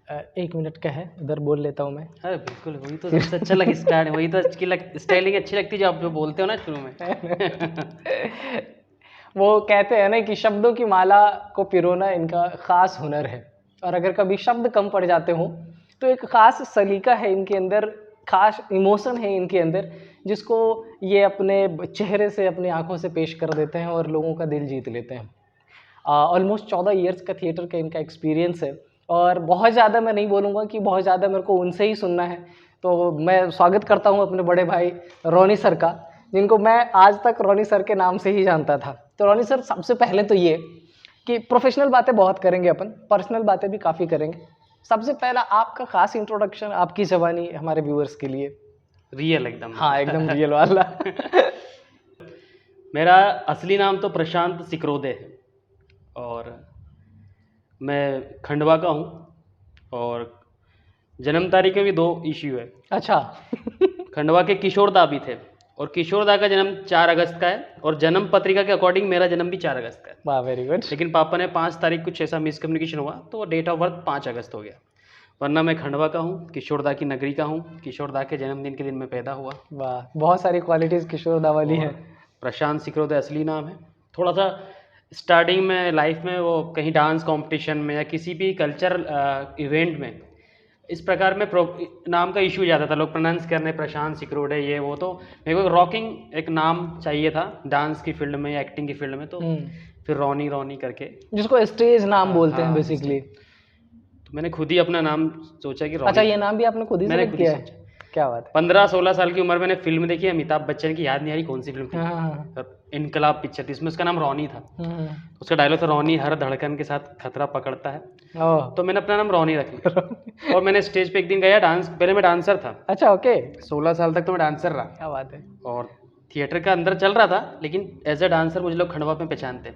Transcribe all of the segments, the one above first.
1 minute का है, उधर बोल लेता हूँ मैं। अरे बिल्कुल, वही तो सबसे अच्छा लग स्टाइल, वही तो स्टाइलिंग अच्छी लगती है जो आप जो बोलते हो ना शुरू में। वो कहते हैं ना कि शब्दों की माला को पिरोना इनका खास हुनर है, और अगर कभी शब्द कम पड़ जाते हों तो एक खास सलीका है इनके अंदर, खास इमोशन है इनके अंदर, जिसको ये अपने चेहरे से, अपनी आंखों से पेश कर देते हैं और लोगों का दिल जीत लेते हैं। ऑलमोस्ट 14 ईयर्स का थिएटर का इनका एक्सपीरियंस है, और बहुत ज़्यादा मैं नहीं बोलूँगा कि बहुत ज़्यादा मेरे को उनसे ही सुनना है। तो मैं स्वागत करता हूँ अपने बड़े भाई रोनी सर का, जिनको मैं आज तक रोनी सर के नाम से ही जानता था। तो रोनी सर, सबसे पहले तो ये कि प्रोफेशनल बातें बहुत करेंगे अपन, पर्सनल बातें भी काफ़ी करेंगे। सबसे पहला आपका खास इंट्रोडक्शन, आपकी जवानी हमारे व्यूअर्स के लिए। रियल एकदम। हाँ, एकदम रियल वाला। मेरा असली नाम तो प्रशांत सिकरोदे है, और मैं खंडवा का हूँ, और जन्म तारीख में भी 2 इश्यू है। अच्छा। खंडवा के किशोर दा भी थे, और किशोर दा का जन्म 4 अगस्त का है, और जन्म पत्रिका के अकॉर्डिंग मेरा जन्म भी 4 अगस्त का है। वाह, वेरी गुड। लेकिन पापा ने 5 तारीख कुछ ऐसा मिसकम्युनिकेशन हुआ, तो डेट ऑफ बर्थ 5 अगस्त हो गया। वरना मैं खंडवा का हूँ, किशोर दा की नगरी का हूँ, किशोर दा के जन्मदिन के दिन में पैदा हुआ। वाह, बहुत सारी क्वालिटीज़ किशोर दा वाली है। प्रशांत सिकरोदे असली नाम है। थोड़ा सा स्टार्टिंग में लाइफ में वो कहीं डांस कंपटीशन में या किसी भी कल्चरल इवेंट में इस प्रकार में नाम का इशू ज़्यादा था, लोग प्रोनाउंस करने प्रशांत सिकरोडे ये वो, तो मेरे को रॉकिंग एक नाम चाहिए था डांस की फील्ड में या एक्टिंग की फील्ड में, तो फिर रोनी रोनी करके, जिसको स्टेज नाम बोलते हैं हाँ, बेसिकली। तो मैंने खुद ही अपना नाम सोचा कि रोनी। अच्छा, ये नाम भी आपने खुद ही मैंने सेलेक्ट खुद ही किया है? सोचा। क्या बात है। 15-16 साल की उम्र में मैंने फिल्म देखी अमिताभ बच्चन की, याद नहीं आ रही कौन सी फिल्म थी, हाँ। इनकलाब पिक्चर थी, इसमें उसका नाम रोनी था। हम्म। उसका डायलॉग था, रोनी हर धड़कन के साथ खतरा पकड़ता है। ओह। तो मैंने अपना नाम रोनी रख लिया। और मैंने स्टेज पे एक दिन गया डांस, पहले मैं डांसर था। अच्छा, ओके। 16 साल तक तो मैं डांसर रहा, क्या बात है। और थिएटर का अंदर चल रहा था, लेकिन एज अ डांसर मुझे लोग खंडवा में पहचानते।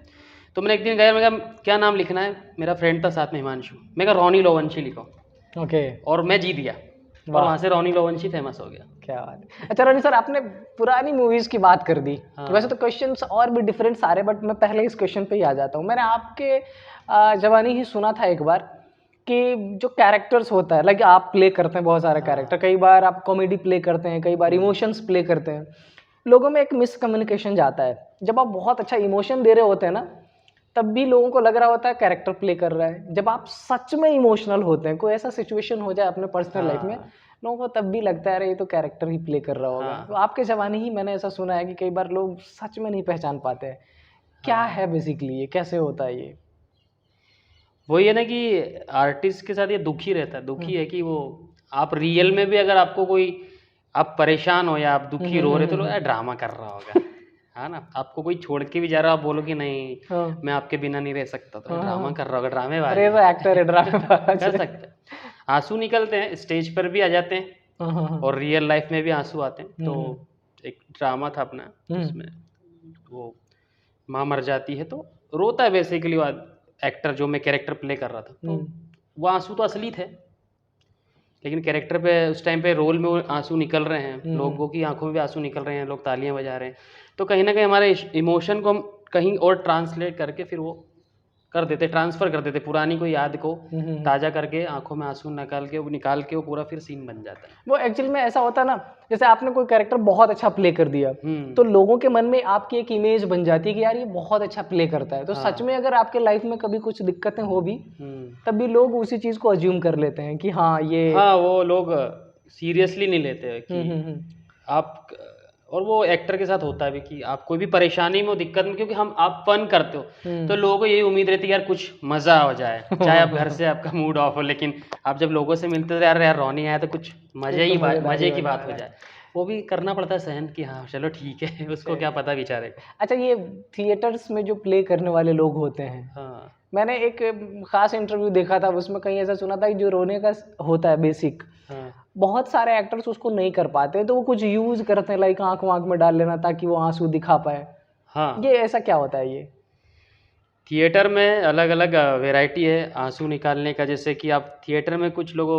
तो मैंने एक दिन गया, मैं कहा क्या नाम लिखना है, मेरा फ्रेंड था साथ में हिमांशु, मैं कहा रोनी लोवंशी लिखो, ओके। और मैं जीत गया, और वाह। वहाँ से रोनी लोवंशी फेमस हो गया। क्या बात है। अच्छा रोनी सर, आपने पुरानी मूवीज की बात कर दी। हाँ। वैसे तो क्वेश्चंस और भी डिफरेंट सारे, बट मैं पहले इस क्वेश्चन पे ही आ जाता हूँ। मैंने आपके जवानी ही सुना था एक बार कि जो कैरेक्टर्स होता है, लाइक आप प्ले करते हैं बहुत सारे कैरेक्टर, कई बार आप कॉमेडी प्ले करते हैं, कई बार इमोशंस प्ले करते हैं। लोगों में एक मिसकम्युनिकेशन जाता है, जब आप बहुत अच्छा इमोशन दे रहे होते हैं ना, तब भी लोगों को लग रहा होता है कैरेक्टर प्ले कर रहा है। जब आप सच में इमोशनल होते हैं, कोई ऐसा सिचुएशन हो जाए अपने पर्सनल लाइफ में, लोगों को तब भी लगता है अरे ये तो कैरेक्टर ही प्ले कर रहा होगा। तो आपके जवानी ही मैंने ऐसा सुना है कि कई बार लोग सच में नहीं पहचान पाते हैं। क्या है बेसिकली ये, कैसे होता है ये? वही है ना कि आर्टिस्ट के साथ ये दुखी रहता है, दुखी है कि वो आप रियल में भी अगर आपको कोई, आप परेशान हो या आप दुखी रो रहे, तो लोग ड्रामा कर रहा होगा, है ना। आपको कोई छोड़ के भी जा रहा, आप बोलो कि नहीं मैं आपके बिना नहीं रह सकता, तो ड्रामा कर रहा होगा, ड्रामेबाज अरे वो एक्टर है, ड्रामेबाज कर सकते हैं। आंसू निकलते हैं, स्टेज पर भी आ जाते हैं, और रियल लाइफ में भी आंसू आते हैं। तो एक ड्रामा था अपना, उसमें वो माँ मर जाती है, तो रोता है बेसिकली एक्टर जो मैं कैरेक्टर प्ले कर रहा था। तो वो आंसू तो असली थे, लेकिन कैरेक्टर पे उस टाइम पे रोल में वो आंसू निकल रहे हैं, लोगों की आंखों में भी आंसू निकल रहे हैं, लोग तालियां बजा रहे हैं, तो कहीं ना कहीं हमारे इमोशन को हम कहीं और ट्रांसलेट करके फिर वो कर देते, ट्रांसफर कर देते, पुरानी कोई याद को ताज़ा करके आंखों में आंसू निकाल के वो पूरा फिर सीन बन जाता है। वो एक्चुअली में ऐसा होता है ना, जैसे आपने कोई कैरेक्टर बहुत अच्छा प्ले कर दिया, तो लोगों के मन में आपकी एक इमेज बन जाती है कि यार ये बहुत अच्छा प्ले करता है। तो सच में अगर आपके लाइफ में कभी कुछ दिक्कतें हो भी, तब भी लोग उसी चीज को अज्यूम कर लेते हैं कि हाँ ये, हाँ, वो लोग सीरियसली नहीं लेते कि आप, और वो एक्टर के साथ होता है भी कि आप कोई भी परेशानी में हो, दिक्कत में, क्योंकि आप फन करते हो, तो लोगों को यही उम्मीद रहती है यार कुछ मजा हो जाए, चाहे आप घर से आपका मूड ऑफ हो, लेकिन आप जब लोगों से मिलते हो यार रोनी आया तो कुछ मजे की बात हो जाए, वो भी करना पड़ता है सहन कि हाँ चलो ठीक है, उसको क्या पता बेचारे को। अच्छा, ये थिएटर्स में जो प्ले करने वाले लोग होते हैं, हाँ, मैंने एक खास इंटरव्यू देखा था, उसमें कहीं ऐसा सुना था कि जो रोने का होता है बेसिक, बहुत सारे एक्टर्स उसको नहीं कर पाते, तो वो कुछ यूज करते हैं, लाइक आंख वाँख में डाल लेना ताकि वो आंसू दिखा पाए। हाँ, ये ऐसा क्या होता है ये? थिएटर में अलग अलग वैरायटी है आंसू निकालने का, जैसे कि आप थिएटर में कुछ लोगों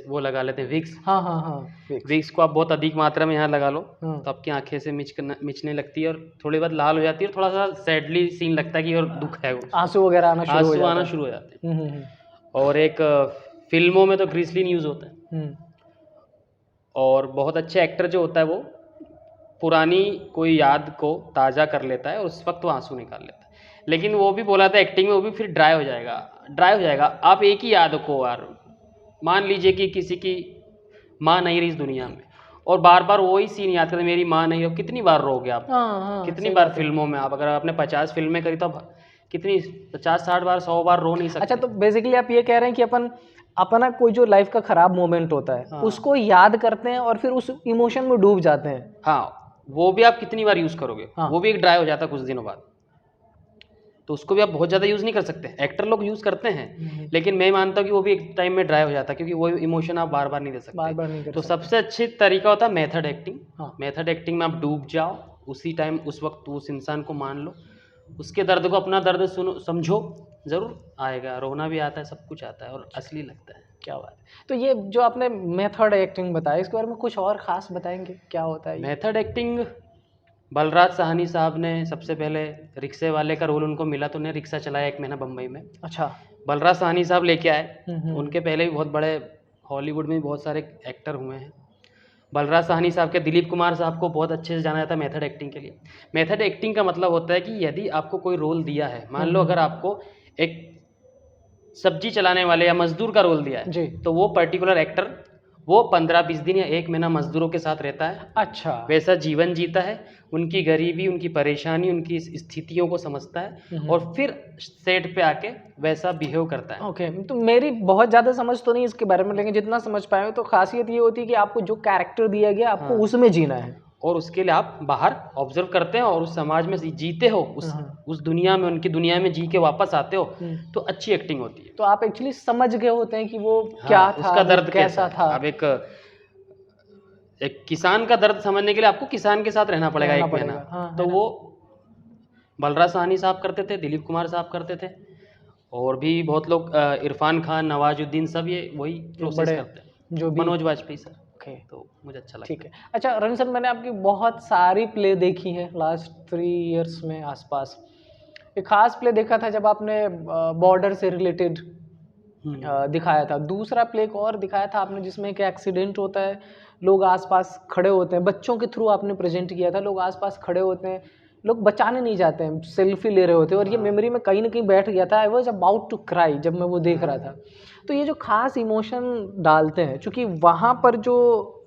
वो लगा लेते हैं विक्स। हाँ, विक्स को आप बहुत अधिक मात्रा में यहाँ लगा लो, तो आपकी आंखें से मिचने लगती है, और थोड़ी बहुत लाल हो जाती है, और थोड़ा सा सैडली सीन लगता है कि और दुख है, आंसू वगैरह आना शुरू हो जाते हैं। और एक फिल्मों में तो ग्लिसरीन यूज़ होता है, और बहुत अच्छे एक्टर जो होता है वो पुरानी कोई याद को ताज़ा कर लेता है और उस वक्त वो आंसू निकाल लेता है। लेकिन वो भी बोला था एक्टिंग में, वो भी फिर ड्राई हो जाएगा। आप एक ही याद को यार, मान लीजिए कि किसी की माँ नहीं रही इस दुनिया में, और बार बार वही सीन याद करते, मेरी माँ नहीं रही, कितनी बार रोगे आप? कितनी बार फिल्मों में आप, अगर आपने 50 फिल्में करी तो कितनी 50-60 बार 100 बार रो नहीं सकते। अच्छा, तो बेसिकली आप ये कह रहे हैं कि अपना कोई जो लाइफ का खराब मोमेंट होता है, हाँ। उसको याद करते हैं और फिर उस इमोशन में डूब जाते हैं। हाँ, वो भी आप कितनी बार यूज़ करोगे? हाँ। वो भी एक ड्राई हो जाता है कुछ दिनों बाद, तो उसको भी आप बहुत ज़्यादा यूज़ नहीं कर सकते। एक्टर लोग यूज़ करते हैं, लेकिन मैं मानता हूँ कि वो भी एक टाइम में ड्राई हो जाता है, क्योंकि वो इमोशन आप बार बार नहीं दे सकते। बार बार नहीं कर तो सकते। सबसे अच्छी तरीका होता है मेथड एक्टिंग। हाँ। मेथड एक्टिंग में आप डूब जाओ, उसी टाइम उस वक्त उस इंसान को मान लो, उसके दर्द को अपना दर्द सुनो, समझो, ज़रूर आएगा, रोना भी आता है, सब कुछ आता है और असली लगता है। क्या बात है। तो ये जो आपने मेथड एक्टिंग बताया, इसके बारे में कुछ और ख़ास बताएंगे, क्या होता है ये? मेथड एक्टिंग, बलराज साहनी साहब ने सबसे पहले रिक्शे वाले का रोल उनको मिला, तो उन्हें रिक्शा चलाया 1 महीना बम्बई में। अच्छा। बलराज साहनी साहब लेके आए। उनके पहले भी बहुत बड़े हॉलीवुड में बहुत सारे एक्टर हुए हैं। बलराज साहनी साहब के दिलीप कुमार साहब को बहुत अच्छे से जाना जाता है मेथड एक्टिंग के लिए। मेथड एक्टिंग का मतलब होता है कि यदि आपको कोई रोल दिया है, मान लो अगर आपको एक सब्जी चलाने वाले या मजदूर का रोल दिया है जी। तो वो पर्टिकुलर एक्टर वो 15-20 दिन या 1 महीना मजदूरों के साथ रहता है। अच्छा। वैसा जीवन जीता है, उनकी गरीबी, उनकी परेशानी, उनकी स्थितियों को समझता है और फिर सेट पे आके वैसा बिहेव करता है। ओके, तो मेरी बहुत ज़्यादा समझ तो नहीं इसके बारे में, लेकिन जितना समझ पाए हो तो खासियत ये होती है कि आपको जो कैरेक्टर दिया गया आपको हाँ। उसमें जीना है, और उसके लिए आप बाहर ऑब्जर्व करते हैं और उस समाज में जीते हो, उस दुनिया में, उनकी दुनिया में जी के वापस आते हो, तो अच्छी एक्टिंग होती है। तो आप एक्चुअली समझ गए होते हैं कि वो क्या हाँ, था, उसका वो दर्द कैसा था। अब एक किसान का दर्द समझने के लिए आपको किसान के साथ रहना पड़ेगा रहना 1 महीना। पड़ेगा, हाँ, तो है ना? वो बलराज साहनी साहब करते थे, दिलीप कुमार साहब करते थे, और भी बहुत लोग, इरफान खान, नवाजुद्दीन, सब ये वही प्रोसेस बड़े करते हैं, जो भी। मनोज वाजपेयी सर। ओके, तो मुझे अच्छा लगता ठीक है। अच्छा रवि सर, मैंने आपकी बहुत सारी प्ले देखी है लास्ट 3 इयर्स में आसपास। एक खास प्ले देखा था जब आपने बॉर्डर से रिलेटेड दिखाया था। दूसरा प्ले एक और दिखाया था आपने जिसमें एक एक्सीडेंट होता है, लोग आसपास खड़े होते हैं, बच्चों के थ्रू आपने प्रेजेंट किया था, लोग आसपास खड़े होते हैं, लोग बचाने नहीं जाते हैं, सेल्फी ले रहे होते हैं, और ये मेमोरी में कहीं ना कहीं बैठ गया था। I was about to cry जब मैं वो देख रहा था। तो ये जो खास इमोशन डालते हैं, क्योंकि वहाँ पर जो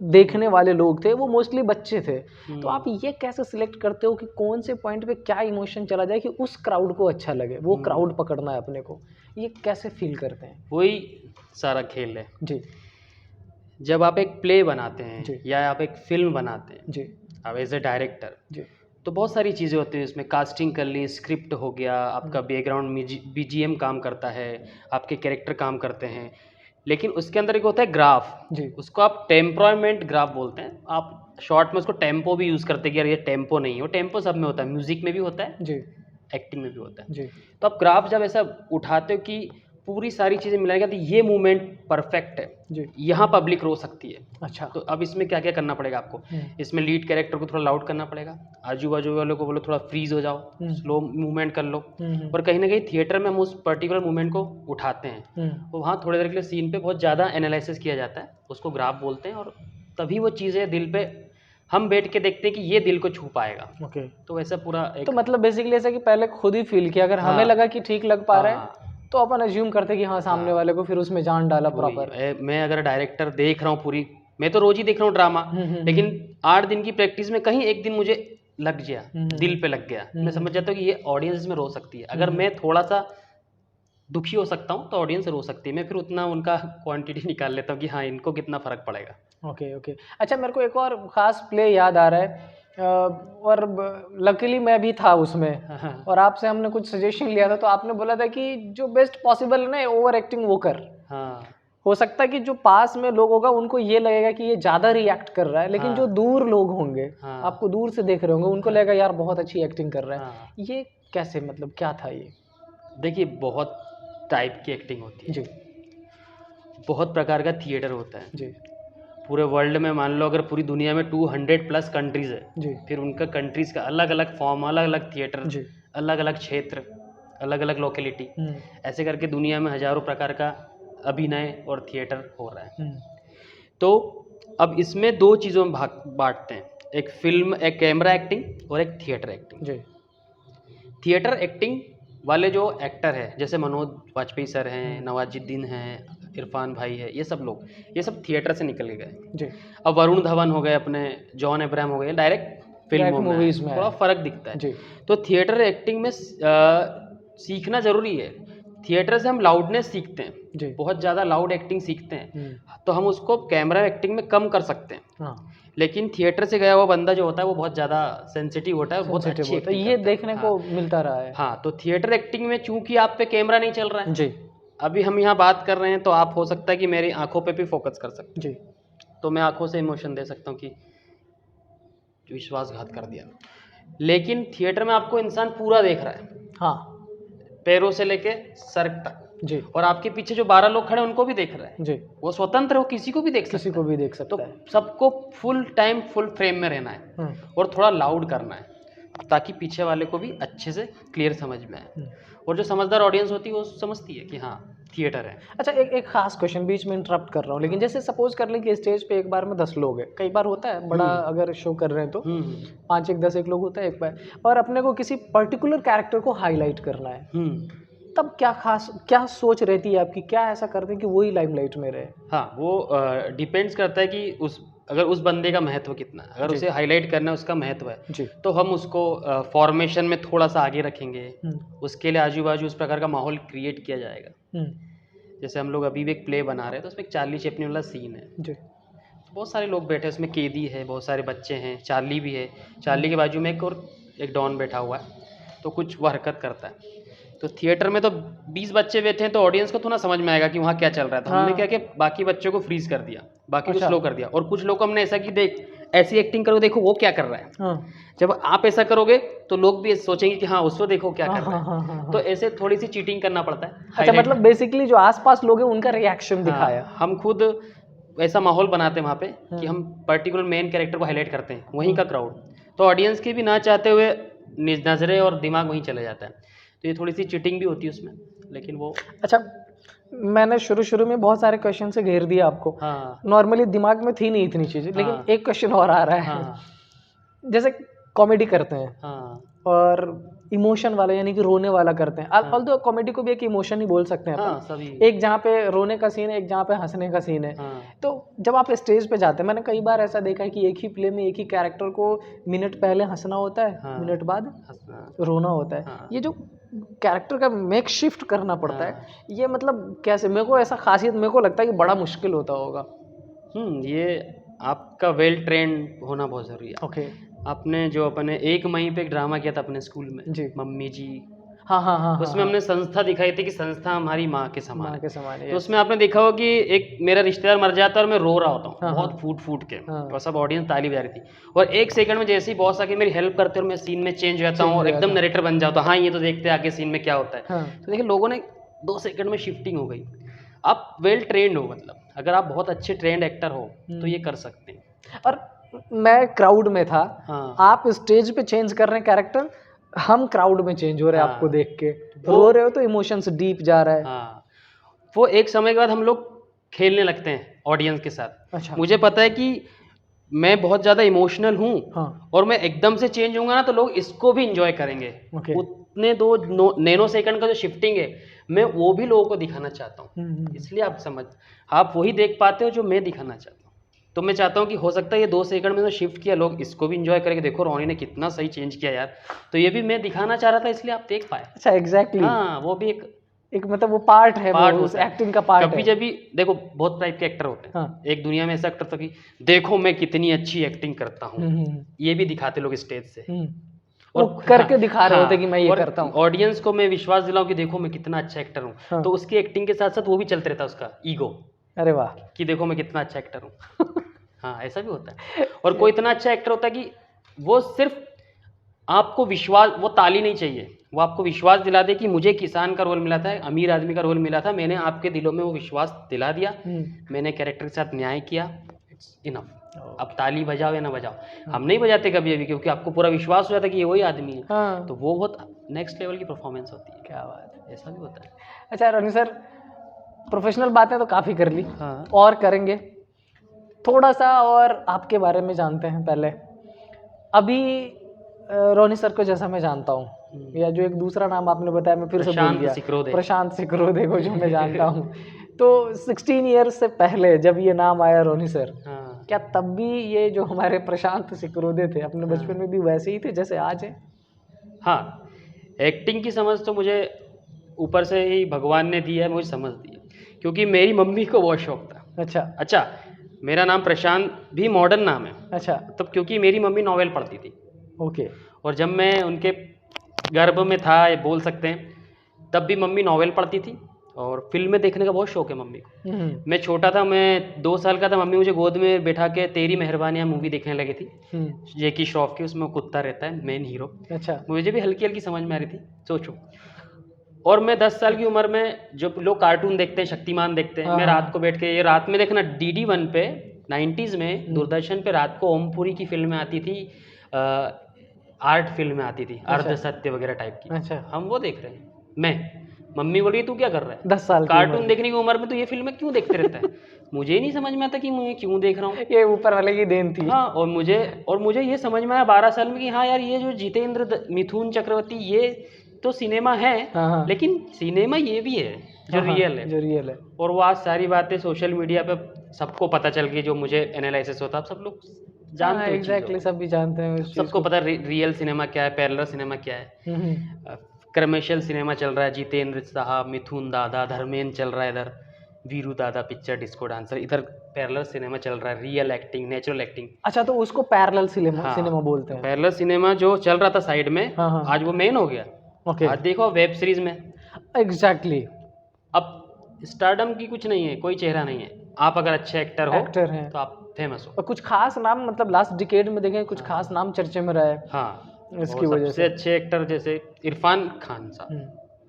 देखने वाले लोग थे वो मोस्टली बच्चे थे, तो आप ये कैसे सिलेक्ट करते हो कि कौन से पॉइंट पे क्या इमोशन चला जाए कि उस क्राउड को अच्छा लगे, वो क्राउड पकड़ना है अपने को, ये कैसे फील करते हैं? वही सारा खेल है जी जब आप एक प्ले बनाते जी। हैं या आप एक फिल्म बनाते हैं, जी आप एज ए डायरेक्टर, जी। तो बहुत सारी चीज़ें होती हैं इसमें। कास्टिंग कर ली, स्क्रिप्ट हो गया, आपका बैकग्राउंड बीजीएम काम करता है, आपके कैरेक्टर काम करते हैं, लेकिन उसके अंदर एक होता है ग्राफ। जी। उसको आप टेम्परामेंट ग्राफ बोलते हैं। आप शॉर्ट में उसको टेम्पो भी यूज़ करते हैं कि यार ये टेम्पो नहीं है, वो टेम्पो सब में होता है, म्यूज़िक में भी होता है, जी एक्टिंग में भी होता है। जी। तो आप ग्राफ जब ऐसा उठाते हो कि पूरी सारी चीज़ें मिलाएगा तो ये मूवमेंट परफेक्ट है, जी। यहाँ पब्लिक रो सकती है। अच्छा। तो अब इसमें क्या क्या करना पड़ेगा आपको? इसमें लीड कैरेक्टर को थोड़ा लाउड करना पड़ेगा, आजू बाजू वालों को बोलो थोड़ा फ्रीज हो जाओ, स्लो मूवमेंट कर लो। और कहीं ना कहीं थिएटर में हम उस पर्टिकुलर मूवमेंट को उठाते हैं, तो वहाँ थोड़ी देर के लिए सीन पे बहुत ज़्यादा एनालिसिस किया जाता है, उसको ग्राफ बोलते हैं, और तभी वो चीज़ें दिल पे हम बैठ के देखते हैं कि ये दिल को छू पाएगा। ओके। तो वैसा पूरा तो मतलब बेसिकली ऐसा कि पहले खुद ही फील किया, अगर हमें लगा कि ठीक लग पा रहा है तो अपन अज्यूम करते कि हाँ सामने वाले को, फिर उसमें जान डाला प्रॉपर। मैं अगर डायरेक्टर देख रहा हूँ पूरी, मैं तो रोज ही देख रहा हूँ ड्रामा, लेकिन 8 दिन की प्रैक्टिस में कहीं एक दिन मुझे लग गया, दिल पे लग गया, मैं समझ जाता हूँ कि ये ऑडियंस में रो सकती है। अगर मैं थोड़ा सा दुखी हो सकता हूँ तो ऑडियंस रो सकती है, मैं फिर उतना उनका क्वांटिटी निकाल लेता हूँ कि हाँ इनको कितना फ़र्क पड़ेगा। Okay okay. अच्छा, मेरे को एक और ख़ास प्ले याद आ रहा है, और लकीली मैं भी था उसमें, और आपसे हमने कुछ सजेशन लिया था, तो आपने बोला था कि जो बेस्ट पॉसिबल है ना, ओवर एक्टिंग वो कर। हाँ, हो सकता है कि जो पास में लोग होगा उनको ये लगेगा कि ये ज़्यादा रिएक्ट कर रहा है, लेकिन जो दूर लोग होंगे, आपको दूर से देख रहे होंगे, उनको लगेगा यार बहुत अच्छी एक्टिंग कर रहा है। ये कैसे, मतलब क्या था ये? देखिए बहुत टाइप की एक्टिंग होती है जी बहुत प्रकार का थिएटर होता है जी पूरे वर्ल्ड में। मान लो अगर पूरी दुनिया में 200+ कंट्रीज़ है, जी फिर उनका कंट्रीज़ का अलग अलग फॉर्म, अलग अलग थिएटर, जी। अलग अलग क्षेत्र, अलग अलग लोकेलिटी, ऐसे करके दुनिया में हज़ारों प्रकार का अभिनय और थिएटर हो रहा है। तो अब इसमें दो चीज़ों में भाग बांटते हैं, एक कैमरा एक्टिंग और एक थिएटर एक्टिंग। जी। थिएटर एक्टिंग वाले जो एक्टर है, जैसे मनोज वाजपेयी सर हैं, नवाजुद्दीन हैं, इरफान भाई है, ये सब थिएटर से निकल के गए जी। अब वरुण धवन हो गए, अपने जॉन अब्राहम हो गए, डायरेक्ट फिल्मों में मूवीज में थोड़ा फर्क दिखता है। जी। तो थिएटर एक्टिंग में सीखना जरूरी है। थिएटर से हम लाउडनेस सीखते हैं जी। बहुत ज़्यादा लाउड एक्टिंग सीखते हैं, तो हम उसको कैमरा एक्टिंग में कम कर सकते हैं। हाँ। लेकिन थिएटर से गया हुआ बंदा जो होता है वो बहुत ज़्यादा सेंसिटिव होता है, बहुत अच्छी होता है, ये देखने को मिलता रहा है। हाँ, तो थिएटर एक्टिंग में चूंकि आप पे कैमरा नहीं चल रहा है, जी। अभी हम यहाँ बात कर रहे हैं तो आप हो सकता है कि मेरी आंखों पे भी फोकस कर सकते जी। तो मैं आंखों से इमोशन दे सकता हूँ कि विश्वासघात कर दिया। लेकिन थिएटर में आपको इंसान पूरा देख रहा है, हाँ, पैरों से लेके सर तक जी। और आपके पीछे जो 12 लोग खड़े हैं उनको भी देख रहा है जी। वो स्वतंत्र है, वो किसी को भी देख किसी को भी देख सकता है। तो सबको फुल टाइम फुल फ्रेम में रहना है और थोड़ा लाउड करना है ताकि पीछे वाले को भी अच्छे से क्लियर समझ में आए। और जो समझदार ऑडियंस होती है वो समझती है कि हाँ थिएटर है। अच्छा, एक खास क्वेश्चन, बीच में इंटरप्ट कर रहा हूँ, लेकिन जैसे सपोज कर लें कि स्टेज पे एक बार में 10 लोग हैं, कई बार होता है बड़ा अगर शो कर रहे हैं तो 5 एक 10 एक लोग होता है एक बार, और अपने को किसी पर्टिकुलर कैरेक्टर को हाईलाइट करना है, तब क्या सोच रहती है आपकी, क्या ऐसा करते हैं कि वही लाइमलाइट में रहे? हाँ, वो डिपेंड्स करता है कि अगर उस बंदे का महत्व कितना है, अगर उसे हाईलाइट करना है उसका महत्व है जी। तो हम उसको फॉर्मेशन में थोड़ा सा आगे रखेंगे, उसके लिए आजू बाजू उस प्रकार का माहौल क्रिएट किया जाएगा। जैसे हम लोग अभी भी एक प्ले बना रहे हैं तो उसमें एक चार्ली चैपलिन वाला सीन है जी। तो बहुत सारे लोग बैठे हैं, उसमें कैदी है, बहुत सारे बच्चे हैं, चार्ली भी है, चार्ली के बाजू में एक डॉन बैठा हुआ है तो कुछ वो हरकत करता है। तो थिएटर में तो 20 बच्चे बैठे हैं तो ऑडियंस को थोड़ा समझ में आएगा कि वहाँ क्या चल रहा है। तो हमने क्या किया, बाकी बच्चों को फ्रीज कर दिया, बाकी को स्लो कर दिया, और कुछ लोग को हमने ऐसा कि देख ऐसी एक्टिंग करो, देखो वो क्या कर रहा है। जब आप ऐसा करोगे तो लोग भी सोचेंगे कि हाँ उसको देखो क्या कर रहा है। तो ऐसे थोड़ी सी चीटिंग करना पड़ता है। अच्छा, मतलब बेसिकली जो आसपास लोग हैं उनका रिएक्शन दिखाया। हम खुद ऐसा माहौल बनाते हैं वहाँ पे कि हम पर्टिकुलर मेन कैरेक्टर को हाईलाइट करते हैं, वहीं का क्राउड, तो ऑडियंस के भी ना चाहते हुए नजरें और दिमाग वहीं चले जाता है। तो ये थोड़ी सी चीटिंग भी होती है उसमें, लेकिन वो अच्छा, मैंने शुरू में बहुत सारे क्वेश्चन से घेर दिया आपको। हाँ। नॉर्मली दिमाग में थी नहीं इतनी चीजें, लेकिन एक क्वेश्चन और आ रहा है। हाँ। जैसे कॉमेडी करते हैं। हाँ। और इमोशन वाला यानी कि रोने वाला करते हैं। ऑल्दो कॉमेडी को भी एक इमोशन ही बोल सकते हैं। हाँ, सभी। एक जहाँ पे रोने का सीन है, एक जहाँ पे हंसने का सीन है। हाँ। तो जब आप स्टेज पे जाते हैं, मैंने कई बार ऐसा देखा है कि एक ही प्ले में एक ही कैरेक्टर को मिनट पहले हंसना होता है। हाँ। मिनट बाद रोना होता है। हाँ। ये जो कैरेक्टर का मेक शिफ्ट करना पड़ता है, ये मतलब कैसे, मेरे को ऐसा खासियत मेरे को लगता है कि बड़ा मुश्किल होता होगा। ये आपका वेल ट्रेंड होना बहुत ज़रूरी है। ओके। आपने जो अपने 1 मई पे एक ड्रामा किया था अपने स्कूल में जी, मम्मी जी। हाँ, उसमें हमने संस्था दिखाई थी कि संस्था हमारी माँ के समान है। तो उसमें आपने देखा हो कि एक मेरा रिश्तेदार मर जाता है और मैं रो रहा होता हूँ बहुत फूट के, और सब ऑडियंस ताली बजा रही थी, और 1 सेकंड में जैसे ही बॉस आके मेरी हेल्प करते और मैं सीन में चेंज हो जाता हूँ और एकदम नरेटर बन जाता हूँ। हाँ, ये तो देखते आगे सीन में क्या होता है। तो देखिए लोगों ने 2 सेकंड में शिफ्टिंग हो गई। आप वेल ट्रेंड हो, मतलब अगर आप बहुत अच्छे ट्रेंड एक्टर हो तो ये कर सकते हैं। और मैं क्राउड में था। हाँ। आप स्टेज पे चेंज कर रहे हैं कैरेक्टर, हम क्राउड में चेंज हो रहे हैं। हाँ। आपको देख के रो रहे हो तो इमोशंस डीप जा रहा है। हाँ। वो एक समय के बाद हम लोग खेलने लगते हैं ऑडियंस के साथ। अच्छा। मुझे पता है कि मैं बहुत ज़्यादा इमोशनल हूँ। हाँ। और मैं एकदम से चेंज होऊंगा ना तो लोग इसको भी इंजॉय करेंगे। उतने 2 नैनो सेकंड का जो शिफ्टिंग है मैं वो भी लोगों को दिखाना चाहता हूँ। इसलिए आप वही देख पाते हो जो मैं दिखाना चाहता हूँ। तो मैं चाहता हूँ कि हो सकता है ये 2 सेकंड में तो शिफ्ट किया, लोग इसको भी इंजॉय करेंगे, देखो रोनी ने कितना सही चेंज किया यार, तो ये भी मैं दिखाना चाह रहा था इसलिए आप देख पाए। अच्छा, एग्जैक्टली। हाँ, वो भी एक मतलब वो पार्ट है, उस एक्टिंग का पार्ट है। कभी जब भी देखो बहुत टाइप के एक्टर होते हैं। हाँ। एक दुनिया में ऐसा एक्टर था कि देखो मैं कितनी अच्छी एक्टिंग करता हूँ, ये भी दिखाते लोग स्टेज से, और करके दिखा रहे होते कि मैं ये करता हूँ। ऑडियंस को मैं विश्वास दिलाऊं कि देखो मैं कितना अच्छा एक्टर हूँ। हाँ। तो उसकी एक्टिंग के साथ साथ वो भी चलते रहता उसका ईगो। अरे वाह, कि देखो मैं कितना अच्छा एक्टर हूँ। हाँ, ऐसा भी होता है। और कोई इतना अच्छा एक्टर होता है कि वो सिर्फ आपको विश्वास, वो ताली नहीं चाहिए, वो आपको विश्वास दिला दे कि मुझे किसान का रोल मिला था, अमीर आदमी का रोल मिला था, मैंने आपके दिलों में वो विश्वास दिला दिया, मैंने कैरेक्टर के साथ न्याय किया, इट्स इनफ। अब ताली बजाओ या ना बजाओ, हम नहीं बजाते कभी अभी, क्योंकि आपको पूरा विश्वास हो जाता है कि ये वही आदमी है। हाँ। तो वो बहुत नेक्स्ट लेवल की परफॉर्मेंस होती है। क्या बात है, ऐसा भी होता है। अच्छा रोनी सर, प्रोफेशनल बातें तो काफ़ी कर ली, हाँ और करेंगे थोड़ा सा, और आपके बारे में जानते हैं पहले। अभी रोनी सर को जैसा मैं जानता हूँ, या जो एक दूसरा नाम आपने बताया मैं फिर से भूल प्रशांत गया, सिकरोदे। प्रशांत सिकरोदे को जो मैं जानता हूँ, तो 16 ईयर्स से पहले जब ये नाम आया रोनी सर, हाँ क्या तब भी ये जो हमारे प्रशांत सिकरोदे थे अपने बचपन में भी वैसे ही थे जैसे आज है? हाँ, एक्टिंग की समझ तो मुझे ऊपर से ही भगवान ने दी है, मुझे समझ दी है, क्योंकि मेरी मम्मी को बहुत शौक था। अच्छा अच्छा, मेरा नाम प्रशांत भी मॉडर्न नाम है, अच्छा, तब क्योंकि मेरी मम्मी नॉवेल पढ़ती थी, ओके, और जब मैं उनके गर्भ में था, ये बोल सकते हैं, तब भी मम्मी नॉवेल पढ़ती थी, और फिल्में देखने का बहुत शौक है मम्मी को। मैं छोटा था, मैं 2 साल का था, मम्मी मुझे गोद में बैठा के तेरी मेहरबानियाँ मूवी देखने लगी थी, जैकी श्रॉफ की, उसमें वो कुत्ता रहता है मेन हीरो। अच्छा, मुझे भी हल्की हल्की समझ में आ रही थी, सोचो। और मैं 10 साल की उम्र में, जो लोग कार्टून देखते हैं, शक्तिमान देखते हैं, मैं रात को बैठ के, ये रात में देखना, DD1 पे 90s में दूरदर्शन पे रात को ओमपुरी की फिल्में आती थी, आर्ट फिल्में आती थी, अर्ध सत्य वगैरह टाइप की। अच्छा, हम वो देख रहे हैं, मैं, मम्मी बोल रही है तू क्या कर रहा है 10 साल की कार्टून उम्र में। देखने की उम्र में, तो ये फिल्में क्यों देखते रहता है? मुझे ही नहीं समझ में आता कि मैं क्यों देख रहा हूँ। ये ऊपर वाले की देन थी। हाँ, और मुझे ये समझ में आया 12 साल में कि हाँ यार, ये जो जितेंद्र मिथुन चक्रवर्ती, ये तो सिनेमा है, हाँ हाँ, लेकिन सिनेमा ये भी है जो हाँ, रियल है। जो रियल है। और वो आज सारी बातें सोशल मीडिया पे सबको पता चल गई, जो मुझे एनालिसिस होता है, आप सब लोग जानते हो चीज़ों एग्जैक्टली, को। सब भी जानते हैं उस चीज़ सबको को। पता है रियल सिनेमा क्या है, पैरेलल सिनेमा क्या है। कमर्शियल सिनेमा चल रहा है, जितेंद्र साहब, मिथुन दादा, धर्मेंद्र चल रहा है इधर, वीरू दादा पिक्चर, डिस्को डांसर, इधर पैरेलल सिनेमा चल रहा है, रियल एक्टिंग, नेचुरल एक्टिंग। अच्छा, तो उसको पैरेलल सिनेमा हाँ, सिनेमा बोलते हैं। पैरेलल सिनेमा जो चल रहा था साइड में, हाँ हाँ, आज वो मेन हो गया। ओके, आज देखो वेब सीरीज में, एग्जैक्टली, अब स्टारडम की कुछ नहीं है, कोई चेहरा नहीं है, आप अगर अच्छे एक्टर हो एक्टर हैं, तो आप फेमस हो। और कुछ खास नाम, मतलब लास्ट डिकेड में देखें कुछ खास नाम चर्चे में रहा है हाँ, इसकी और वजह सबसे से। अच्छे एक्टर जैसे इरफान खान साहब।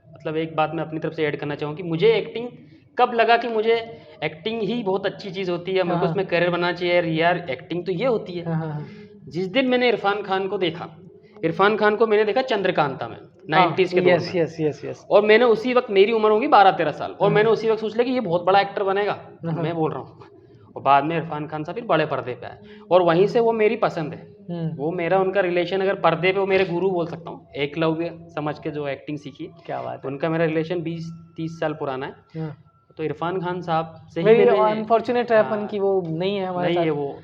मतलब एक बात मैं अपनी तरफ से ऐड करना चाहूँ कि मुझे एक्टिंग कब लगा कि मुझे एक्टिंग ही बहुत अच्छी चीज़ होती है, मेरे को इसमें करियर बनाना चाहिए, यार एक्टिंग तो ये होती है। जिस दिन मैंने इरफान खान को देखा, इरफान खान को मैंने देखा चंद्रकांता में, 90s के दौर यस में। यस यस यस, और मैंने उसी वक्त, मेरी उम्र होगी 12-13 साल, और मैंने उसी वक्त सोच लिया कि ये बहुत बड़ा एक्टर बनेगा, मैं बोल रहा हूँ। और बाद में इरफान खान साहब फिर बड़े पर्दे पे आए, और वहीं से वो मेरी पसंद है। वो मेरा उनका रिलेशन, अगर पर्दे पे, वो मेरे गुरु बोल सकता हूँ, एकलव्य समझ के जो एक्टिंग सीखी, क्या बात है। उनका मेरा रिलेशन 20-30 साल पुराना है। तो इरफान खान साहब से ही वेरी मैंने, अनफॉर्चुनेट है अपन की वो नहीं है हमारे नहीं साथ। है वो,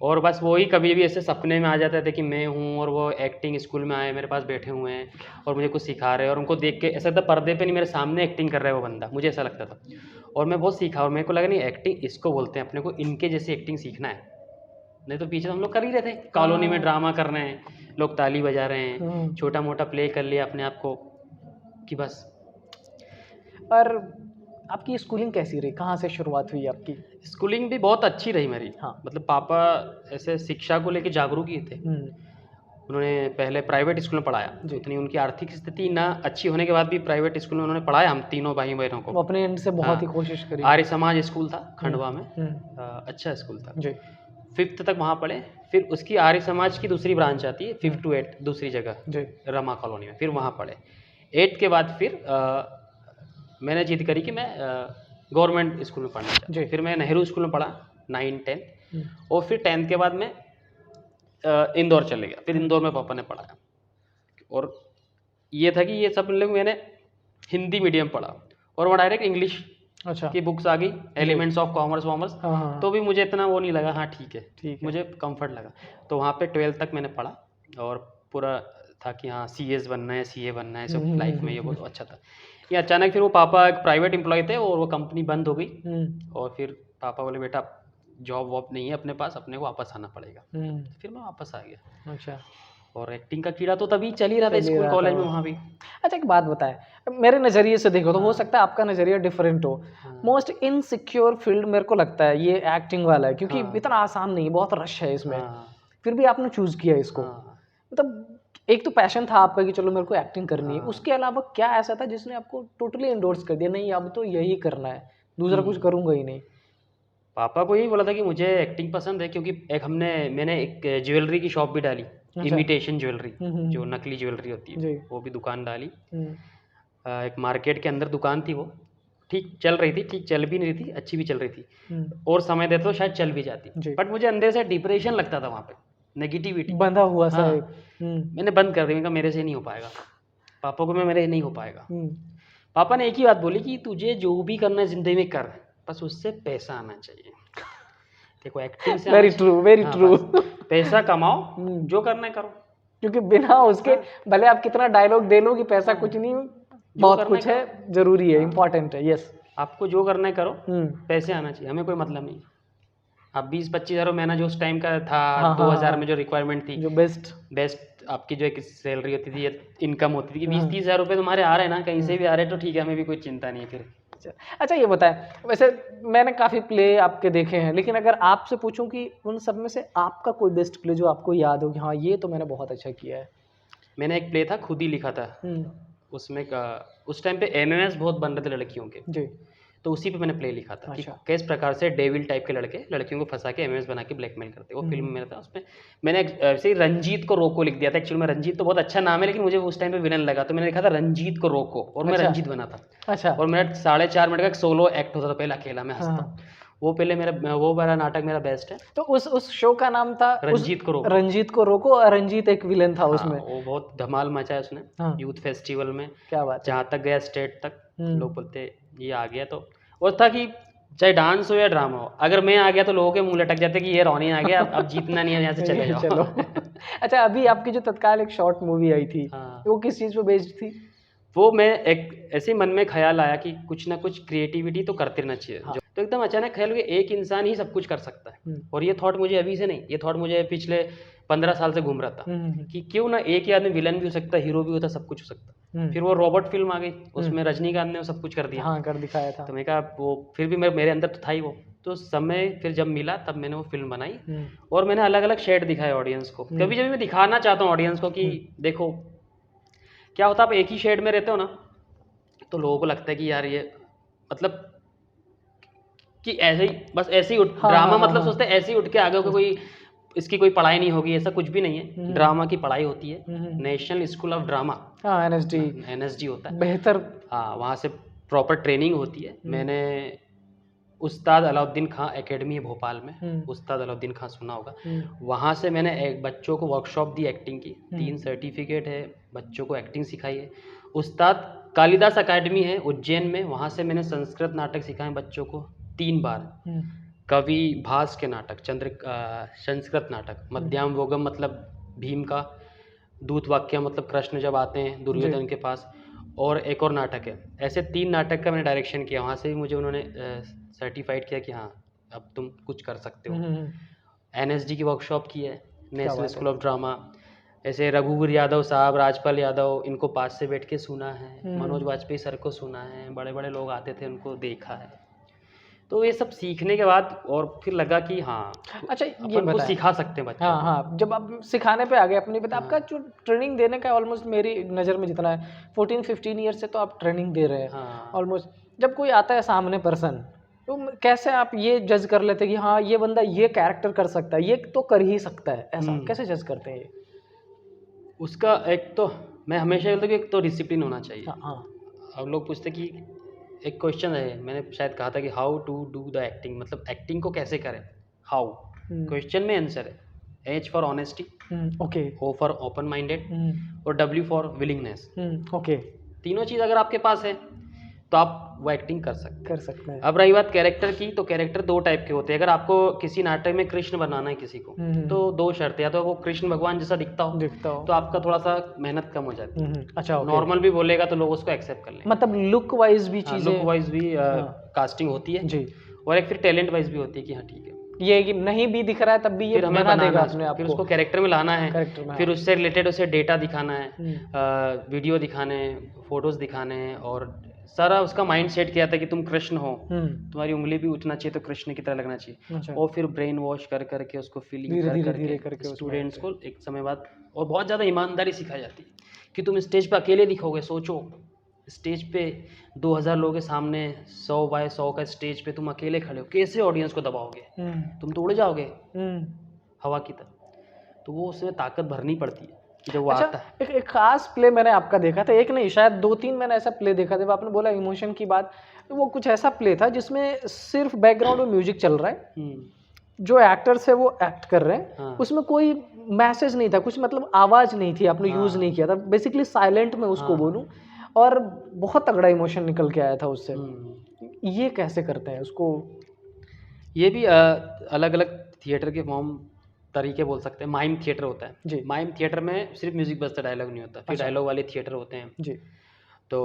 और बस वो ही कभी भी ऐसे सपने में आ जाते थे कि मैं हूँ, और वो एक्टिंग स्कूल में आए, मेरे पास बैठे हुए हैं और मुझे कुछ सिखा रहे हैं, और उनको देख के ऐसा था पर्दे पे नहीं, मेरे सामने एक्टिंग कर रहा है वो बंदा, मुझे ऐसा लगता था। और मैं बहुत सीखा, और मेरे को लगा नहीं, एक्टिंग इसको बोलते हैं, अपने को इनके जैसी एक्टिंग सीखना है। नहीं तो पीछे तो हम लोग कर ही रहे थे, कॉलोनी में ड्रामा कर रहे हैं, लोग ताली बजा रहे हैं, छोटा मोटा प्ले कर लिया अपने आप को कि बस। पर आपकी स्कूलिंग कैसी रही, कहाँ से शुरुआत हुई आपकी? स्कूलिंग भी बहुत अच्छी रही मेरी। हाँ, मतलब पापा ऐसे शिक्षा को लेके जागरूक ही थे। उन्होंने पहले प्राइवेट स्कूल में पढ़ाया, उतनी उनकी आर्थिक स्थिति ना अच्छी होने के बाद भी प्राइवेट स्कूल में उन्होंने पढ़ाया हम तीनों भाई बहनों को। वो अपने एंड से बहुत हाँ, ही कोशिश करी। आर्य समाज स्कूल था खंडवा में, अच्छा स्कूल था जी। 5th तक वहाँ पढ़े, फिर उसकी आर्य समाज की दूसरी ब्रांच आती है 5 to 8 दूसरी जगह जी। रमा कॉलोनी में, फिर वहाँ पढ़े। 8th के बाद फिर मैंने जिद करी कि मैं गवर्नमेंट स्कूल में पढ़ना चाहता हूँ। फिर मैं नेहरू स्कूल में पढ़ा 9-10, और फिर 10th के बाद मैं इंदौर चले गया, फिर इंदौर में पापा ने पढ़ाया। और ये था कि ये सब लोग मैंने हिंदी मीडियम पढ़ा, और वहाँ डायरेक्ट इंग्लिश की बुक्स आ गई, एलिमेंट्स ऑफ कॉमर्स वॉमर्स, तो भी मुझे इतना वो नहीं लगा, हाँ ठीक है, मुझे कंफर्ट लगा। तो वहाँ पे 12th तक मैंने पढ़ा, और पूरा था कि हाँ CS बनना है, CA बनना है, सब लाइफ में, ये बहुत अच्छा था। ये अचानक फिर वो पापा एक प्राइवेट एम्प्लॉय थे, और वो कंपनी बंद हो गई, और फिर पापा बोले बेटा जॉब वॉब नहीं है अपने पास, अपने को वापस आना पड़ेगा। फिर मैं वापस आ गया। अच्छा। और एक्टिंग का कीड़ा तो तभी चल ही रहा था स्कूल कॉलेज में, वहाँ भी। अच्छा, एक बात बताएं, मेरे नज़रिए से देखो तो हो सकता है आपका नज़रिया डिफरेंट हो। मोस्ट इनसिक्योर फील्ड मेरे को लगता है ये एक्टिंग वाला है, क्योंकि इतना आसान नहीं है, बहुत रश है इसमें, फिर भी आपने चूज़ किया इसको। मतलब एक तो पैशन था आपका कि चलो मेरे को एक्टिंग करनी है, उसके अलावा क्या ऐसा था जिसने आपको टोटली एंडोर्स कर दिया, नहीं अब तो यही करना है, दूसरा कुछ करूँगा ही नहीं? पापा को यही बोला था कि मुझे एक्टिंग पसंद है, क्योंकि मैंने एक ज्वेलरी की शॉप भी डाली, इमिटेशन ज्वेलरी, जो नकली ज्वेलरी होती है, वो भी दुकान डाली। एक मार्केट के अंदर दुकान थी वो, ठीक चल रही थी, ठीक चल भी नहीं रही थी, अच्छी भी चल रही थी, हम्म, और समय देते तो शायद चल भी जाती, जी। बट मुझे अंदर से डिप्रेशन लगता था वहाँ पे, नेगेटिविटी। बंधा हुआ सा हाँ, एक। मैंने बंद कर दिया, मैंने कहा मेरे से नहीं हो पाएगा, पापा को मैं मेरे नहीं हो पाएगा। हम्म, पापा ने एक ही बात बोली कि तुझे जो भी करना है जिंदगी में कर, बस उससे पैसा आना चाहिए। देखो एक्टिंग से वेरी ट्रू, वेरी हाँ, ट्रू। बस पैसा कमाओ, हम्म, जो करना है करो, क्योंकि बिना उसके हाँ, भले आप कितना डायलॉग दे लो कि पैसा हाँ, कुछ नहीं, जो बहुत करना कुछ है, करो। जरूरी है, हाँ, इम्पोर्टेंट है। यस। आपको जो करना है करो, हम्म, पैसे आना चाहिए, हमें कोई मतलब नहीं। अब 20-25 हज़ार महीना जो उस टाइम का था, हाँ हाँ 2000 में हाँ, जो रिक्वायरमेंट थी, जो बेस्ट। बेस्ट आपकी जो एक सैलरी होती थी, इनकम होती थी कि हम्म, 20-30 हज़ार रुपये तुम्हारे आ रहे हैं ना, कहीं से भी आ रहे हैं तो ठीक है, हमें भी कोई चिंता नहीं है फिर। अच्छा अच्छा, ये बताएं, वैसे मैंने काफ़ी प्ले आपके देखे हैं, लेकिन अगर आपसे पूछूं कि उन सब में से आपका कोई बेस्ट प्ले जो आपको याद हो कि हाँ ये तो मैंने बहुत अच्छा किया है। मैंने एक प्ले था, खुद ही लिखा था, हम्म, उसमें उस टाइम पे एमएमएस बहुत बन रहे थे लड़कियों के, जी। तो उसी पे मैंने प्ले लिखा था कि अच्छा। किस प्रकार से डेविल टाइप के लड़के लड़कियों को फंसा के एमएमएस बना के ब्लैकमेल करते, वो फिल्म हम्म, में था। उसमें मैंने ऐसे ही रंजीत को रोको लिख दिया था, एक्चुअली में रंजीत तो बहुत अच्छा नाम है, लेकिन मुझे उस टाइम पे विलन लगा, तो मैंने लिखा था रंजीत को रोको, और मैं अच्छा रंजीत बना था, अच्छा। और मेरा 4.5 मिनट का एक सोलो एक्ट होता था पहले, अकेला मैं हंसता। हाँ, वो पहले मेरा वो वाला नाटक मेरा बेस्ट है, तो उस शो का नाम था रंजीत को रोको। रंजीत को रोको, और रंजीत एक विलन था हाँ, उसमें। वो बहुत धमाल मचा है उसने हाँ, यूथ फेस्टिवल में, क्या बात है। जहाँ तक गया स्टेट तक, हम्म, लोग बोलते ये आ गया। तो वो था कि चाहे डांस हो या ड्रामा हो, अगर मैं आ गया तो लोगों के मुंह लटक जाते कि ये रोनी आ गया, अब जीतना नहीं है, यहाँ से चले जाओ। चलो। अच्छा, अभी आपकी जो तत्काल एक शॉर्ट मूवी आई थी, हाँ, वो किस चीज़ पे बेस्ड थी? वो मैं एक ऐसे मन में ख्याल आया कि कुछ ना कुछ क्रिएटिविटी तो करते रहना चाहिए, हाँ। तो एकदम अचानक ख्याल हुआ एक इंसान ही सब कुछ कर सकता है। हम्म, और ये थॉट मुझे अभी से नहीं, ये थॉट मुझे पिछले 15 साल से घूम रहा था हम्म, कि क्यों ना एक ही आदमी विलन भी हो सकता है, हीरो भी होता, सब कुछ हो सकता है। हम्म, फिर वो रॉबर्ट फिल्म आ गई, उसमें रजनीकांत ने वो सब कुछ कर दिया, हाँ, कर दिखाया था। तो मैं कहा वो फिर भी मेरे अंदर तो था ही वो, तो समय फिर जब मिला तब मैंने वो फिल्म बनाई, हम्म, और मैंने अलग अलग शेड दिखाए ऑडियंस को। कभी जब मैं दिखाना चाहता हूँ ऑडियंस को कि देखो क्या होता है, आप एक ही शेड में रहते हो ना, तो लोगों को लगता है कि यार ये मतलब कि ऐसे ही बस ऐसे ही उठ हाँ ड्रामा, हाँ हाँ मतलब हाँ। सोचते हैं ऐसे ही उठ के आगे होगा, कोई इसकी कोई पढ़ाई नहीं होगी, ऐसा कुछ भी नहीं है। ड्रामा की पढ़ाई होती है, नेशनल स्कूल ऑफ ड्रामा, हाँ, एनएसडी एनएसडी होता है, बेहतर। हाँ, वहाँ से प्रॉपर ट्रेनिंग होती है। मैंने उस्ताद अलाउद्दीन खां एकेडमी है भोपाल में, उस्ताद अलाउद्दीन खां सुना होगा, वहाँ से मैंने एक बच्चों को वर्कशॉप दी एक्टिंग की, 3 सर्टिफिकेट है, बच्चों को एक्टिंग सिखाई है। उस्ताद कालिदास एकेडमी है उज्जैन में, वहाँ से मैंने संस्कृत नाटक सिखाए बच्चों को 3 बार, कवि भास के नाटक, संस्कृत नाटक, मध्याम वोगम मतलब भीम का, दूत वाक्य मतलब कृष्ण जब आते हैं दुर्योधन के पास, और एक और नाटक है। ऐसे 3 नाटक का मैंने डायरेक्शन किया, वहाँ से भी मुझे उन्होंने सर्टिफाइड किया कि हाँ अब तुम कुछ कर सकते हो। एनएसडी की वर्कशॉप की है, नेशनल स्कूल ऑफ ड्रामा। ऐसे रघुवीर यादव साहब, राजपाल यादव, इनको पास से बैठ के सुना है, मनोज वाजपेयी सर को सुना है, बड़े बड़े लोग आते थे उनको देखा है। तो ये सब सीखने के बाद और फिर लगा कि हाँ अच्छा, ये अपन को बताएं। सिखा सकते हैं बच्चों हाँ को। हाँ, जब आप सिखाने पे आ गए अपनी बता, आपका जो ट्रेनिंग देने का ऑलमोस्ट मेरी नज़र में जितना है 14-15 ईयर से तो आप ट्रेनिंग दे रहे हैं हाँ, ऑलमोस्ट। जब कोई आता है सामने पर्सन, तो कैसे आप ये जज कर लेते हैं कि हाँ ये बंदा ये कैरेक्टर कर सकता है, ये तो कर ही सकता है, ऐसा कैसे जज करते हैं ये? उसका एक तो मैं हमेशा बोलता हूँ कि एक तो डिसिप्लिन होना चाहिए। हाँ, अब लोग पूछते कि एक क्वेश्चन है, मैंने शायद कहा था कि how to do the acting, मतलब एक्टिंग को कैसे करें, हाउ, क्वेश्चन में आंसर है। H for honesty, okay, O for open minded, और डब्ल्यू फॉर विलिंगनेस। ओके, तीनों चीज़ अगर आपके पास है तो आप वो एक्टिंग कर सकते हैं। अब रही बात कैरेक्टर की, तो कैरेक्टर 2 टाइप के होते हैं। अगर आपको किसी नाटक में कृष्ण बनाना है किसी को, तो 2 शर्त है, या तो वो कृष्ण भगवान जैसा दिखता हो तो आपका थोड़ा सा मेहनत कम हो जाती है। अच्छा, ओके। नॉर्मल भी बोलेगा तो लोग उसको एक्सेप्ट कर लेंगे, मतलब लुक वाइज भी चीजें, लुक वाइज भी कास्टिंग होती है जी, और एक फिर टैलेंट वाइज भी होती है कि हाँ ठीक है, ये कि नहीं भी दिख रहा है तब भी ये फिर हमें बना देगा बनाना अपने आप फिर को, उसको कैरेक्टर में लाना है, कैरेक्टर में। फिर उससे रिलेटेड उसे डेटा दिखाना है, वीडियो दिखाने हैं, फोटोज दिखाने हैं, और सारा उसका माइंड सेट किया था कि तुम कृष्ण हो, तुम्हारी उंगली भी उठना चाहिए तो कृष्ण की तरह लगना चाहिए। अच्छा। और फिर ब्रेन वॉश कर करके उसको फीलिंग धीरे कर धीरे करके करके स्टूडेंट्स को एक समय बाद, और बहुत ज़्यादा ईमानदारी सिखाई जाती है कि तुम स्टेज पे अकेले दिखोगे। सोचो स्टेज पे 2000 लोगों के सामने 100 बाय 100 का स्टेज पे तुम अकेले खड़े हो, कैसे ऑडियंस को दबाओगे? तुम तो उड़ जाओगे हवा की तरह। तो वो उसमें ताकत भरनी पड़ती है। जो वो आता है। अच्छा, एक खास प्ले मैंने आपका देखा था, एक नहीं शायद 2-3 मैंने ऐसा प्ले देखा था, आपने बोला इमोशन की बात, तो वो कुछ ऐसा प्ले था जिसमें सिर्फ बैकग्राउंड में म्यूजिक चल रहा है, जो एक्टर्स है वो एक्ट कर रहे हैं, हाँ। उसमें कोई मैसेज नहीं था, कुछ मतलब आवाज नहीं थी, आपने यूज नहीं किया था, बेसिकली साइलेंट में उसको बोलूं, और बहुत तगड़ा इमोशन निकल के आया था उससे। ये कैसे करते हैं उसको? ये भी अलग अलग थिएटर के फॉर्म तरीके बोल सकते हैं। माइम थिएटर होता है जी। माइम थिएटर में सिर्फ म्यूजिक बजता, डायलॉग नहीं होता। फिर अच्छा। डायलॉग वाले थिएटर होते हैं जी। तो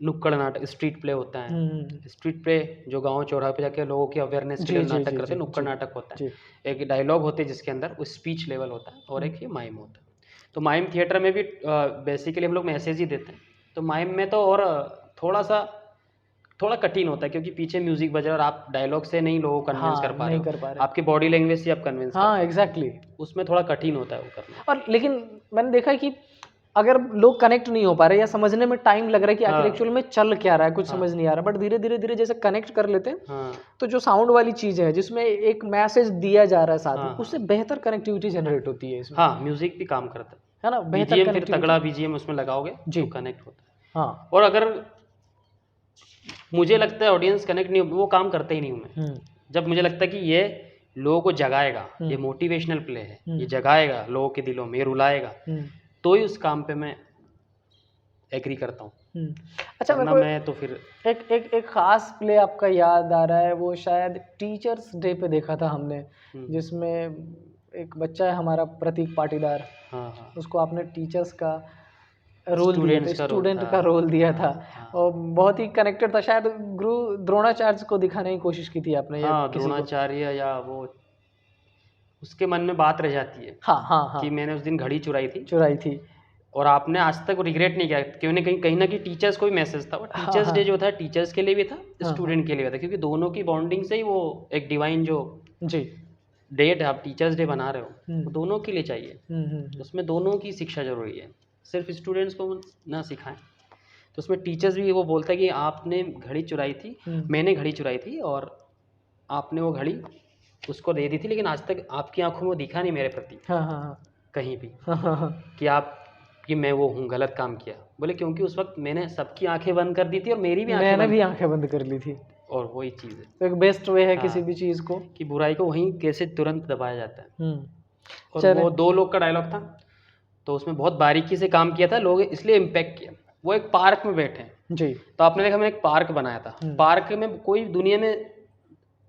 नुक्कड़ नाटक, स्ट्रीट प्ले होता है। स्ट्रीट प्ले जो गांव चौराहे पे जाके लोगों की अवेयरनेस के लिए नाटक करते हैं, नुक्कड़ नाटक होता है। एक डायलॉग होते हैं जिसके अंदर वो स्पीच लेवल होता है, और एक ही माइम होता है। तो माइम थिएटर में भी बेसिकली हम लोग मैसेज ही देते हैं। तो माइम में तो और थोड़ा कठिन होता है, क्योंकि पीछे म्यूजिक बज रहा है और आप डायलॉग से नहीं लोगों को कन्विंस कर पा रहे हो, आपकी बॉडी लैंग्वेज से आप कन्विंस हाँ एग्जैक्टली, उसमें थोड़ा कठिन होता है वो करना। और लेकिन मैंने देखा है कि अगर लोग कनेक्ट नहीं हो पा रहे या समझने में टाइम लग रहा है कि आखिर एक्चुअल में चल क्या रहा है, कुछ समझ नहीं आ रहा, बट धीरे धीरे धीरे जैसे कनेक्ट कर लेते हैं, तो जो साउंड वाली चीज है जिसमें एक मैसेज दिया जा रहा है साथ में, उससे बेहतर कनेक्टिविटी जनरेट होती है इसमें। हाँ, म्यूजिक भी काम करता है ना, बेहतर बीजीएम, फिर तगड़ा बीजीएम उसमें लगाओगे तो कनेक्ट होता है। हाँ, और अगर मुझे लगता है ऑडियंस कनेक्ट नहीं, वो काम करते ही नहीं हूँ मैं। जब मुझे लगता है कि ये लोगों को जगाएगा, ये मोटिवेशनल प्ले है, ये जगाएगा लोगों के दिलों में, ये रुलाएगा, तो ही उस काम पे मैं एग्री करता हूँ। अच्छा, मैं तो फिर एक खास प्ले आपका याद आ रहा है, वो शायद टीचर्स डे पे देखा था हमने, जिसमें एक बच्चा है हमारा प्रतीक पाटीदार, उसको आपने टीचर्स का रोल दिया था, स्टूडेंट का रोल दिया था, और बहुत ही कनेक्टेड था। शायद गुरु द्रोणाचार्य को दिखाने की कोशिश की थी आपने, या द्रोणाचार्य, या वो उसके मन में बात रह जाती है। हाँ, कि मैंने उस दिन घड़ी चुराई थी, और आपने आज तक रिग्रेट नहीं किया। क्यों नहीं, कहीं ना कहीं टीचर्स को भी मैसेज था। टीचर्स डे जो था टीचर्स के लिए भी था, स्टूडेंट के लिए भी था, क्योंकि दोनों की बॉन्डिंग से ही वो एक डिवाइन जो डेट है, आप टीचर्स डे बना रहे हो, वो दोनों के लिए चाहिए। उसमें दोनों की शिक्षा जरूरी है, सिर्फ स्टूडेंट्स को ना सिखाएं। तो उसमें टीचर्स भी वो बोलता है कि आपने घड़ी चुराई थी, मैंने घड़ी चुराई थी, और आपने वो घड़ी उसको दे दी थी, लेकिन आज तक आपकी आंखों में वो दिखा नहीं मेरे प्रति कहीं भी कि आप, कि मैं वो हूँ, गलत काम किया। बोले क्योंकि उस वक्त मैंने सबकी आंखें बंद कर दी थी, और मेरी भी आंखें बंद कर ली थी। और वही चीज़ है, तो एक बेस्ट वे है किसी भी चीज़ को, कि बुराई को वहीं कैसे तुरंत दबाया जाता है। और वो 2 लोग का डायलॉग था, तो उसमें बहुत बारीकी से काम किया था, लोग इसलिए इम्पैक्ट किया। वो एक पार्क में बैठे हैं जी, तो आपने देखा मैंने एक पार्क बनाया था। पार्क में कोई दुनिया में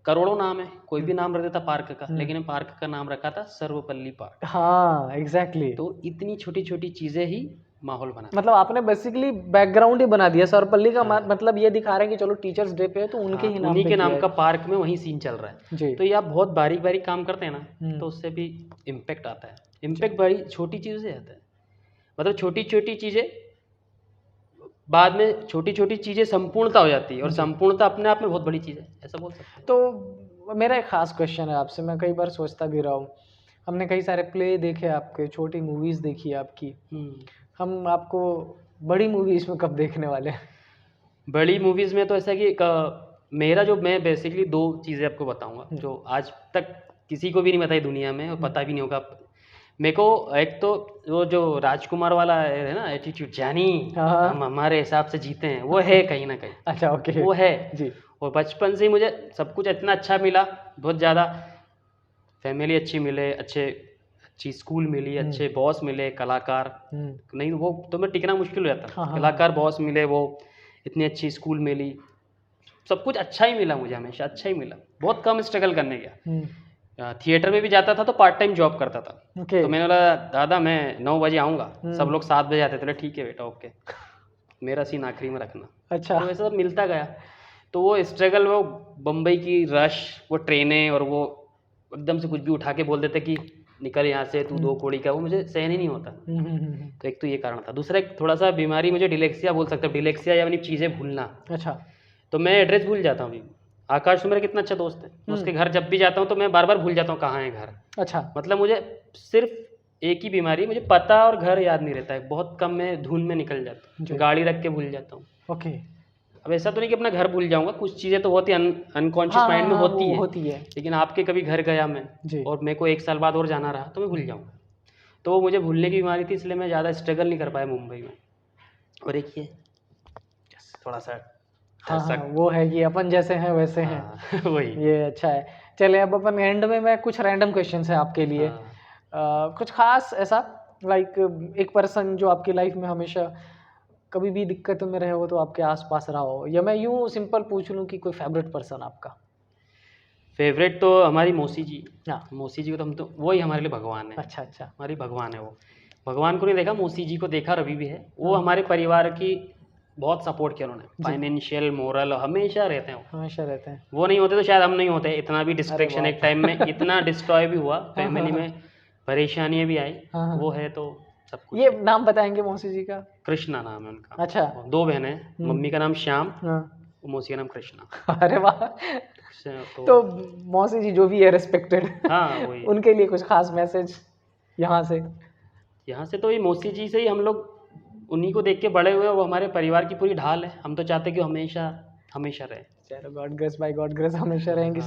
करोड़ों नाम है, कोई भी नाम रख देता पार्क का, लेकिन पार्क का नाम रखा था सर्वपल्ली पार्क। हाँ एग्जैक्टली। तो इतनी छोटी छोटी चीजें ही माहौल बना, मतलब आपने बेसिकली बैकग्राउंड ही बना दिया। सर्वपल्ली का मतलब ये दिखा रहे हैं कि चलो टीचर्स डे पे है तो उनके ही नाम, उन्हीं के नाम का पार्क में वही सीन चल रहा है जी। तो ये आप बहुत बारीक बारीक काम करते हैं ना, तो उससे भी इम्पैक्ट आता है। इम्पैक्ट बड़ी छोटी चीज़ों से आता है, मतलब छोटी छोटी चीज़ें बाद में छोटी छोटी चीज़ें संपूर्णता हो जाती है, और संपूर्णता अपने आप में बहुत बड़ी चीज़ है, ऐसा बोल सकते हैं। तो मेरा एक खास क्वेश्चन है आपसे, मैं कई बार सोचता भी रहा हूँ, हमने कई सारे प्ले देखे आपके, छोटी मूवीज़ देखी आपकी, हम आपको बड़ी मूवीज़ में कब देखने वाले हैं? बड़ी मूवीज़ में तो ऐसा कि मेरा जो, मैं बेसिकली 2 चीज़ें आपको बताऊंगा जो आज तक किसी को भी नहीं बताई दुनिया में, और पता भी नहीं होगा मेरे को। एक तो वो जो राजकुमार वाला है ना एटीट्यूड, जानी हम हमारे हिसाब से जीते हैं, वो है कहीं ना कहीं। अच्छा ओके, वो है जी। और बचपन से ही मुझे सब कुछ इतना अच्छा मिला, बहुत ज़्यादा फैमिली अच्छी मिले, अच्छी स्कूल मिली, अच्छे बॉस मिले, कलाकार नहीं वो तो मैं टिकना मुश्किल हो जाता। कलाकार बॉस मिले, वो इतनी अच्छी स्कूल मिली, सब कुछ अच्छा ही मिला मुझे, हमेशा अच्छा ही मिला, बहुत कम स्ट्रगल करने गया। थिएटर में भी जाता था तो पार्ट टाइम जॉब करता था। तो मैंने बोला दादा मैं 9 बजे आऊँगा, सब लोग 7 बजे आते थे। ठीक है बेटा ओके, मेरा सीन आखिरी में रखना। अच्छा, तो ऐसा सब मिलता गया। तो वो स्ट्रगल, वो बम्बई की रश, वो ट्रेनें, और वो एकदम से कुछ भी उठा के बोल देते कि निकल यहाँ से तू 2 कौड़ी का, वो मुझे सहन ही नहीं होता। तो एक तो ये कारण था। दूसरा एक थोड़ा सा बीमारी, मुझे डिलेक्सिया बोल सकते हो, डिलेक्सिया यानी चीज़ें भूलना। अच्छा, तो मैं एड्रेस भूल जाता हूँ। आकाश तो मेरा कितना अच्छा दोस्त है, उसके घर जब भी जाता हूँ तो मैं बार बार भूल जाता हूँ कहाँ है घर। अच्छा, मतलब मुझे सिर्फ एक ही बीमारी, मुझे पता और घर याद नहीं रहता है, बहुत कम मैं धुन में निकल जाता हूँ, गाड़ी रख के भूल जाता हूँ। ओके, अब ऐसा तो नहीं कि अपना घर भूल जाऊंगा, कुछ चीज़ें तो बहुत ही अनकॉन्शियस माइंड में होती है, लेकिन आपके कभी घर गया मैं और मेरे को 1 साल बाद और जाना रहा तो मैं भूल जाऊँगा। तो वो मुझे भूलने की बीमारी थी, इसलिए मैं ज़्यादा स्ट्रगल नहीं कर पाया मुंबई में। और एक ये थोड़ा सा हाँ हाँ, वो है कि अपन जैसे हैं वैसे हैं। हाँ, वही। ये अच्छा है। चलिए अब अपन एंड में मैं कुछ रैंडम क्वेश्चंस है आपके लिए। कुछ खास ऐसा लाइक एक पर्सन जो आपकी लाइफ में हमेशा कभी भी दिक्कत में रहे हो तो आपके आसपास रहा हो, या मैं यूँ सिंपल पूछ लूँ कि कोई फेवरेट पर्सन आपका? फेवरेट तो हमारी मौसी जी। हाँ। मौसी जी को तो हम तो वही हमारे लिए भगवान है। अच्छा अच्छा। हमारी भगवान है वो। भगवान को नहीं देखा, मौसी जी को देखा और अभी भी है। वो हमारे परिवार की बहुत सपोर्ट किया उन्होंने, फाइनेंशियल, मोरल, हमेशा रहते हैं वो। हमेशा रहते हैं। वो नहीं होते तो शायद हम नहीं होते। इतना भी डिस्ट्रैक्शन बाप एक टाइम में इतना डिस्ट्रॉय भी हुआ, फैमिली हाँ, में परेशानियां भी आई। हाँ, हाँ। वो है तो सब कुछ ये है। नाम बताएंगे मौसी जी का? कृष्णा नाम है उनका। अच्छा। और 2 बहनें हैं, मम्मी का नाम श्याम, हाँ। मौसी का नाम कृष्णा। अरे वाह। तो तो मौसी जी जो भी है रिस्पेक्टेड, हाँ वही। उनके लिए कुछ खास मैसेज यहाँ से? यहाँ से तो ये मौसी जी से ही हम लोग उन्हीं को देख के बड़े हुए, वो हमारे परिवार की पूरी ढाल है। हम तो चाहते कि वो हमेशा हमेशा रहे। चलो God grace by God grace हमेशा रहेंगी।